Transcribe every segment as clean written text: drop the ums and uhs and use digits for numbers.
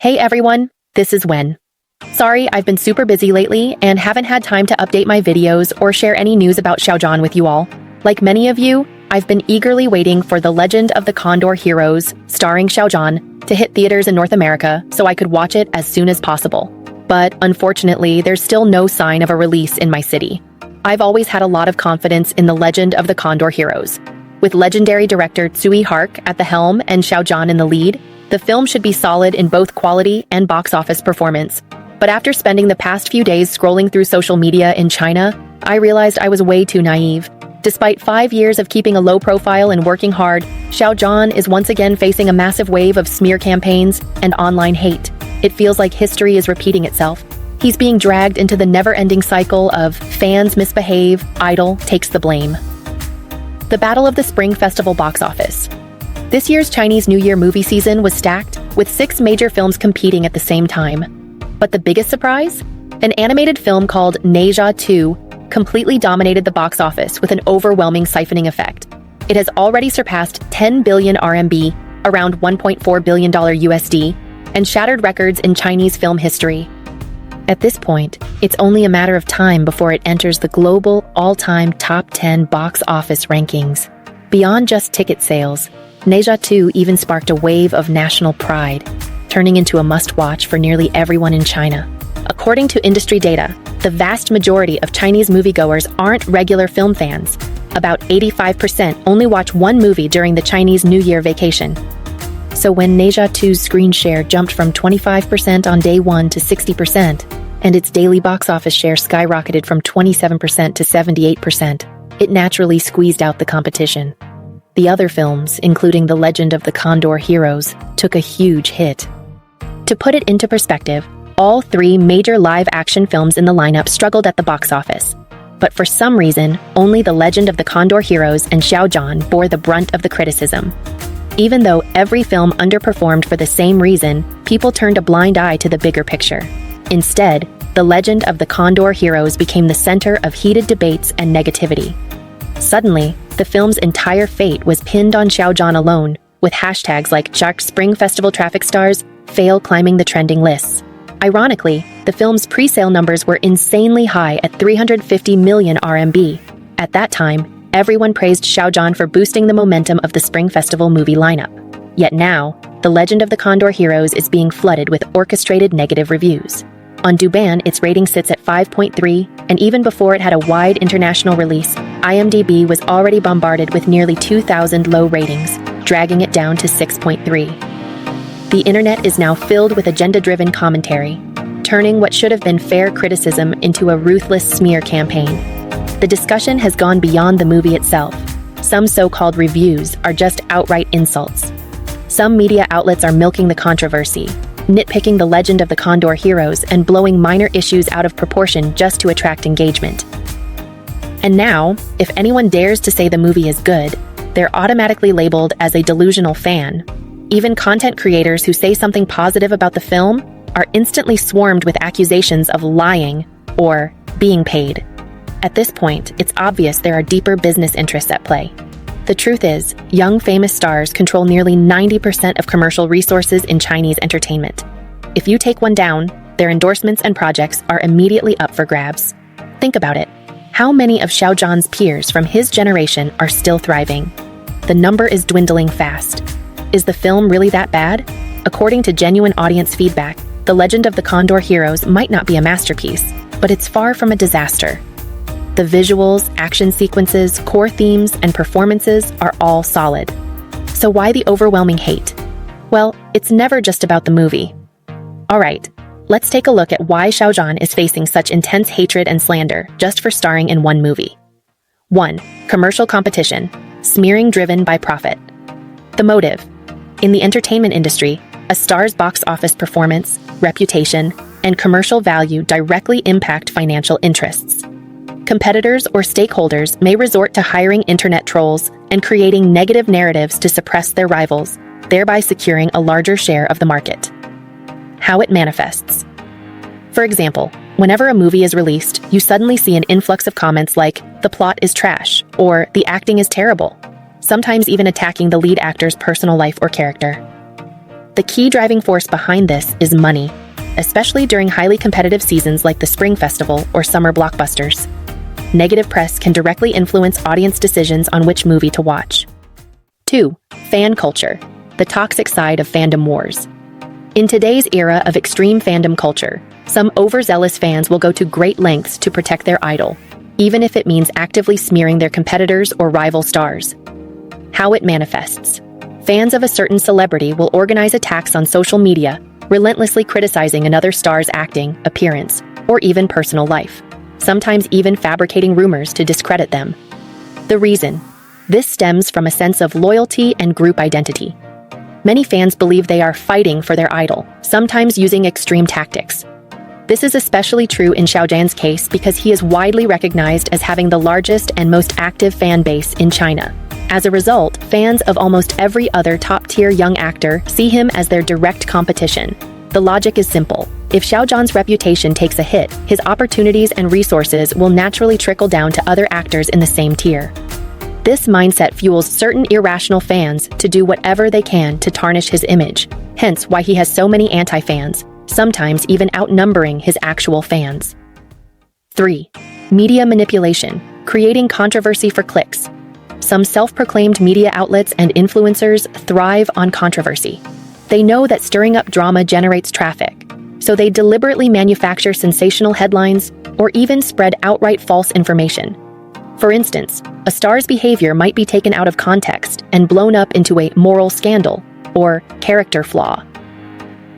Hey everyone, this is Wen. Sorry, I've been super busy lately and haven't had time to update my videos or share any news about Xiao with you all. Like many of you, I've been eagerly waiting for The Legend of the Condor Heroes, starring Xiao, to hit theaters in North America so I could watch it as soon as possible. But unfortunately, there's still no sign of a release in my city. I've always had a lot of confidence in The Legend of the Condor Heroes. With legendary director Tsui Hark at the helm and Xiao in the lead, the film should be solid in both quality and box office performance. But after spending the past few days scrolling through social media in China, I realized I was way too naive. Despite 5 years of keeping a low profile and working hard, Xiao is once again facing a massive wave of smear campaigns and online hate. It feels like history is repeating itself. He's being dragged into the never-ending cycle of fans misbehave, idol takes the blame. The Battle of the Spring Festival box office. This year's Chinese New Year movie season was stacked, with 6 major films competing at the same time. But the biggest surprise? An animated film called Neja 2 completely dominated the box office with an overwhelming siphoning effect. It has already surpassed 10 billion RMB, around $1.4 billion USD, and shattered records in Chinese film history. At this point, it's only a matter of time before it enters the global all-time top 10 box office rankings. Beyond just ticket sales, Neja 2 even sparked a wave of national pride, turning into a must-watch for nearly everyone in China. According to industry data, the vast majority of Chinese moviegoers aren't regular film fans. About 85% only watch one movie during the Chinese New Year vacation. So when Neja 2's screen share jumped from 25% on day 1 to 60%, and its daily box office share skyrocketed from 27% to 78%, it naturally squeezed out the competition. The other films, including The Legend of the Condor Heroes, took a huge hit. To put it into perspective, all 3 major live-action films in the lineup struggled at the box office. But for some reason, only The Legend of the Condor Heroes and Xiao bore the brunt of the criticism. Even though every film underperformed for the same reason, people turned a blind eye to the bigger picture. Instead, The Legend of the Condor Heroes became the center of heated debates and negativity. Suddenly, the film's entire fate was pinned on Xiao alone, with hashtags like Spring Festival traffic stars fail climbing the trending lists. Ironically, the film's pre-sale numbers were insanely high at 350 million RMB. At that time, everyone praised Xiao for boosting the momentum of the Spring Festival movie lineup. Yet now, The Legend of the Condor Heroes is being flooded with orchestrated negative reviews. On Douban, its rating sits at 5.3, and even before it had a wide international release, IMDb was already bombarded with nearly 2,000 low ratings, dragging it down to 6.3. The internet is now filled with agenda-driven commentary, turning what should have been fair criticism into a ruthless smear campaign. The discussion has gone beyond the movie itself. Some so-called reviews are just outright insults. Some media outlets are milking the controversy, nitpicking The Legend of the Condor Heroes and blowing minor issues out of proportion just to attract engagement. And now, if anyone dares to say the movie is good, they're automatically labeled as a delusional fan. Even content creators who say something positive about the film are instantly swarmed with accusations of lying or being paid. At this point, it's obvious there are deeper business interests at play. The truth is, young famous stars control nearly 90% of commercial resources in Chinese entertainment. If you take one down, their endorsements and projects are immediately up for grabs. Think about it. How many of Xiao peers from his generation are still thriving? The number is dwindling fast. Is the film really that bad? According to genuine audience feedback, The Legend of the Condor Heroes might not be a masterpiece, but it's far from a disaster. The visuals, action sequences, core themes, and performances are all solid. So why the overwhelming hate? Well, it's never just about the movie. Alright, let's take a look at why Xiao is facing such intense hatred and slander just for starring in one movie. 1. Commercial competition. Smearing driven by profit. The motive. In the entertainment industry, a star's box office performance, reputation, and commercial value directly impact financial interests. Competitors or stakeholders may resort to hiring internet trolls and creating negative narratives to suppress their rivals, thereby securing a larger share of the market. How it manifests. For example, whenever a movie is released, you suddenly see an influx of comments like, "The plot is trash," or "The acting is terrible," sometimes even attacking the lead actor's personal life or character. The key driving force behind this is money, especially during highly competitive seasons like the Spring Festival or summer blockbusters. Negative press can directly influence audience decisions on which movie to watch. 2. Fan culture, the toxic side of fandom wars. In today's era of extreme fandom culture, some overzealous fans will go to great lengths to protect their idol, even if it means actively smearing their competitors or rival stars. How it manifests. Fans of a certain celebrity will organize attacks on social media, relentlessly criticizing another star's acting, appearance, or even personal life, sometimes even fabricating rumors to discredit them. The reason? This stems from a sense of loyalty and group identity. Many fans believe they are fighting for their idol, sometimes using extreme tactics. This is especially true in Xiaojan's case because he is widely recognized as having the largest and most active fan base in China. As a result, fans of almost every other top-tier young actor see him as their direct competition. The logic is simple. If Xiaojan's reputation takes a hit, his opportunities and resources will naturally trickle down to other actors in the same tier. This mindset fuels certain irrational fans to do whatever they can to tarnish his image, hence why he has so many anti-fans, sometimes even outnumbering his actual fans. 3. Media manipulation, creating controversy for clicks. Some self-proclaimed media outlets and influencers thrive on controversy. They know that stirring up drama generates traffic, so they deliberately manufacture sensational headlines or even spread outright false information. For instance, a star's behavior might be taken out of context and blown up into a moral scandal or character flaw.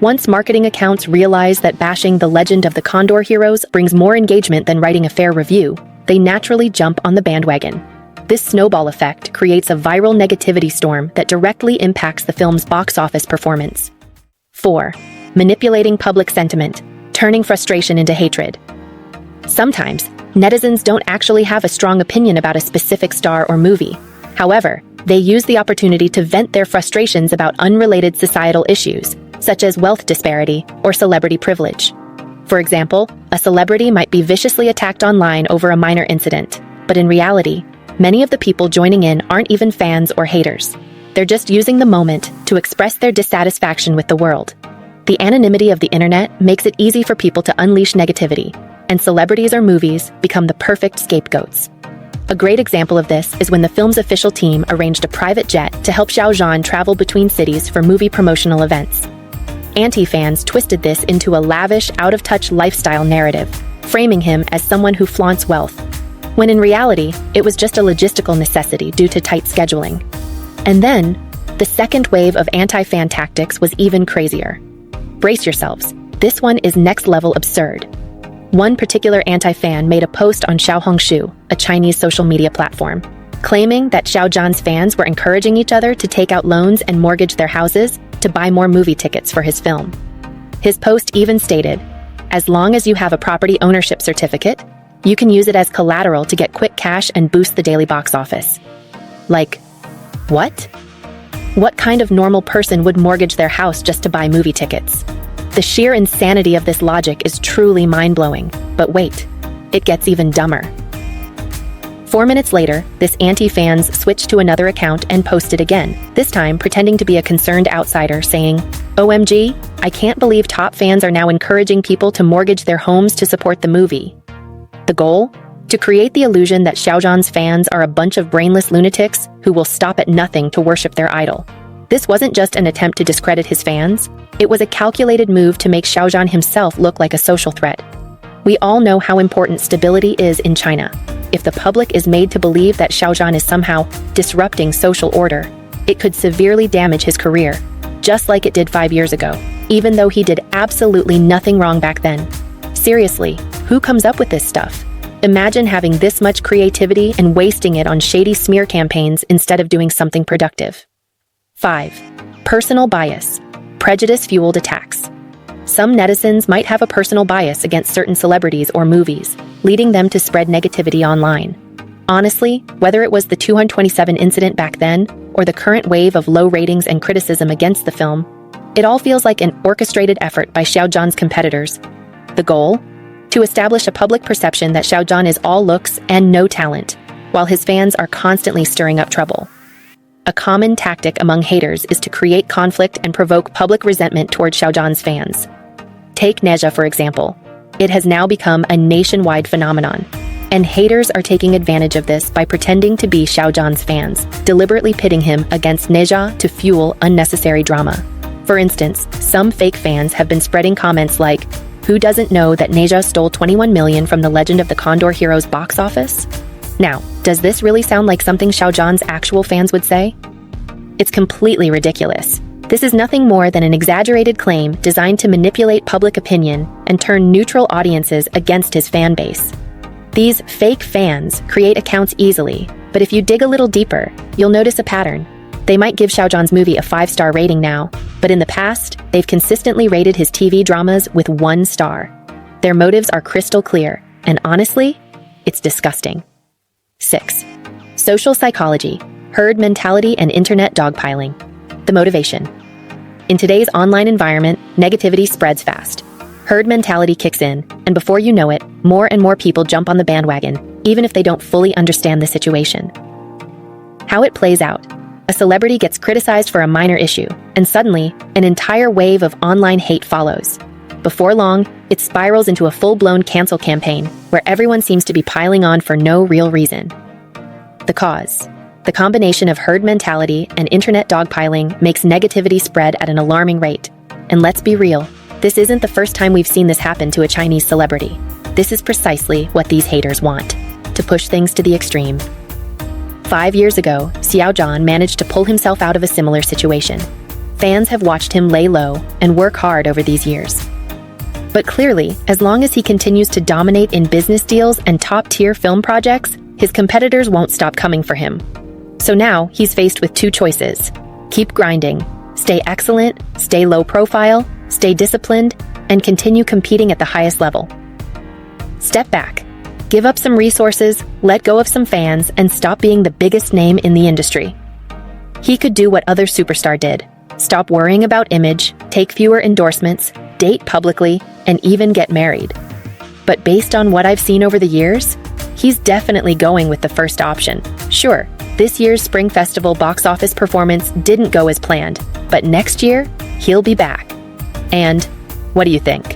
Once marketing accounts realize that bashing the legend of the Condor heroes brings more engagement than writing a fair review, they naturally jump on the bandwagon. This snowball effect creates a viral negativity storm that directly impacts the film's box office performance. 4. Manipulating public sentiment, turning frustration into hatred. Sometimes, netizens don't actually have a strong opinion about a specific star or movie. However, they use the opportunity to vent their frustrations about unrelated societal issues, such as wealth disparity or celebrity privilege. For example, a celebrity might be viciously attacked online over a minor incident, but in reality, many of the people joining in aren't even fans or haters. They're just using the moment to express their dissatisfaction with the world. The anonymity of the internet makes it easy for people to unleash negativity, and celebrities or movies become the perfect scapegoats. A great example of this is when the film's official team arranged a private jet to help Zhan travel between cities for movie promotional events. Anti-fans twisted this into a lavish, out-of-touch lifestyle narrative, framing him as someone who flaunts wealth, when in reality, it was just a logistical necessity due to tight scheduling. And then, the second wave of anti-fan tactics was even crazier. Brace yourselves, this one is next-level absurd. One particular anti-fan made a post on Xiaohongshu, a Chinese social media platform, claiming that Xiaojan's fans were encouraging each other to take out loans and mortgage their houses to buy more movie tickets for his film. His post even stated, "As long as you have a property ownership certificate, you can use it as collateral to get quick cash and boost the daily box office." Like, what? What kind of normal person would mortgage their house just to buy movie tickets? The sheer insanity of this logic is truly mind-blowing. But wait, it gets even dumber. 4 minutes later, this anti-fans switched to another account and posted again, this time pretending to be a concerned outsider, saying, "OMG, I can't believe top fans are now encouraging people to mortgage their homes to support the movie." The goal? To create the illusion that Xiaojan's fans are a bunch of brainless lunatics who will stop at nothing to worship their idol. This wasn't just an attempt to discredit his fans, it was a calculated move to make Xiaojan himself look like a social threat. We all know how important stability is in China. If the public is made to believe that Xiaojan is somehow disrupting social order, it could severely damage his career, just like it did 5 years ago, even though he did absolutely nothing wrong back then. Seriously, who comes up with this stuff? Imagine having this much creativity and wasting it on shady smear campaigns instead of doing something productive. 5. Personal bias. Prejudice-fueled attacks. Some netizens might have a personal bias against certain celebrities or movies, leading them to spread negativity online. Honestly, whether it was the 227 incident back then or the current wave of low ratings and criticism against the film, it all feels like an orchestrated effort by Xiaojan's competitors. The goal? To establish a public perception that Xiaojan is all looks and no talent, while his fans are constantly stirring up trouble. A common tactic among haters is to create conflict and provoke public resentment toward Xiaozhan's fans. Take Neja, for example. It has now become a nationwide phenomenon, and haters are taking advantage of this by pretending to be Xiaozhan's fans, deliberately pitting him against Neja to fuel unnecessary drama. For instance, some fake fans have been spreading comments like, "Who doesn't know that Neja stole 21 million from the Legend of the Condor Heroes box office?" Now, does this really sound like something Xiaozhan's actual fans would say? It's completely ridiculous. This is nothing more than an exaggerated claim designed to manipulate public opinion and turn neutral audiences against his fan base. These fake fans create accounts easily, but if you dig a little deeper, you'll notice a pattern. They might give Xiaozhan's movie a 5-star rating now, but in the past, they've consistently rated his TV dramas with 1 star. Their motives are crystal clear, and honestly, it's disgusting. 6. Social psychology, herd mentality, and internet dogpiling. The motivation. In today's online environment, negativity spreads fast. Herd mentality kicks in, and before you know it, more and more people jump on the bandwagon, even if they don't fully understand the situation. How it plays out. A celebrity gets criticized for a minor issue, and suddenly, an entire wave of online hate follows. Before long, it spirals into a full-blown cancel campaign, where everyone seems to be piling on for no real reason. The cause. The combination of herd mentality and internet dogpiling makes negativity spread at an alarming rate. And let's be real, this isn't the first time we've seen this happen to a Chinese celebrity. This is precisely what these haters want, to push things to the extreme. 5 years ago, Zhan managed to pull himself out of a similar situation. Fans have watched him lay low and work hard over these years. But clearly, as long as he continues to dominate in business deals and top-tier film projects, his competitors won't stop coming for him. So now, he's faced with 2 choices. Keep grinding, stay excellent, stay low profile, stay disciplined, and continue competing at the highest level. Step back. Give up some resources, let go of some fans, and stop being the biggest name in the industry. He could do what other superstars did. Stop worrying about image, take fewer endorsements, date publicly, and even get married. But based on what I've seen over the years, he's definitely going with the first option. Sure, this year's Spring Festival box office performance didn't go as planned, but next year, he'll be back. And what do you think?